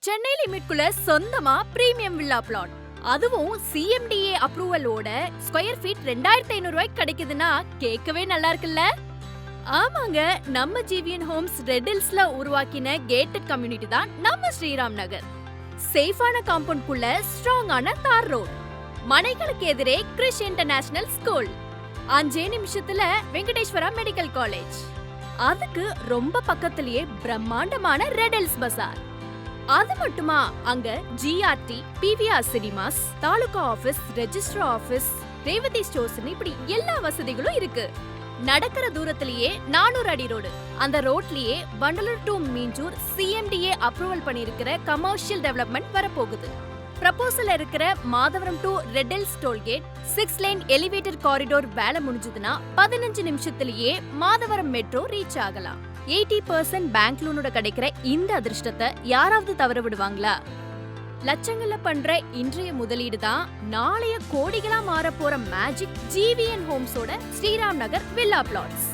சென்னை லிமிட்குள்ள சொந்தமா premium villa plot, அதுவும் CMDA அப்ரூவலோட square feet 2500 ரூபாய்க்கு கிடைக்குதுன்னா கேட்கவே நல்லா இருக்குல்ல? ஆமாங்க, நம்ம ஜிவிஎன் ஹோம்ஸ் ரெட் ஹில்ஸ்ல உருவாக்கின கேட்டட் கம்யூனிட்டி தான் நம்ம ஸ்ரீராம் நகர். சேஃபான காம்பவுண்ட்குள்ள ஸ்ட்ராங்கான தார் ரோட், மனைகளுக்கு எதிரே கிறிஷ் இன்டர்நேஷனல் ஸ்கூல், 5 நிமிஷத்துல வெங்கடேஸ்வரா மெடிக்கல் காலேஜ், அதுக்கு ரொம்ப பக்கத்திலேயே பிரம்மாண்டமான ரெட் ஹில்ஸ் பசார். அது மட்டுமா, அங்க GRT, PVR cinemas, taluka office, register office, Revathi ஸ்டோர்ஸ்னு இப்படி எல்லா வசதிகளும் இருக்கு. நடக்கிற தூரத்திலேயே 400 அடி ரோடு, அந்த ரோட்லயே Vandalur to Minjur CMDA approval பண்ணியிருக்கிற கமர்ஷியல் டெவலப்மெண்ட் வரப்போகுது. ப்ரப்போசல் இருக்கிற Madhavaram to Red Hills tollgate 6 lane elevator corridor வேலை முடிஞ்சதுன்னா 15 நிமிஷத்திலேயே மாதவரம் மெட்ரோ ரீச் ஆகலாம். 80% பேங்க் லோனோட கிடைக்கிற இந்த அதிர்ஷ்டத்தை யாராவது தவற விடுவாங்களா? லட்சங்கள்ல பண்ற இன்றைய முதலீடு தான் நாளைய கோடிகளா மாற போற மேஜிக் ஜிவிஎன் ஹோம்ஸோட ஸ்ரீராம் நகர் வில்லா பிளாட்ஸ்.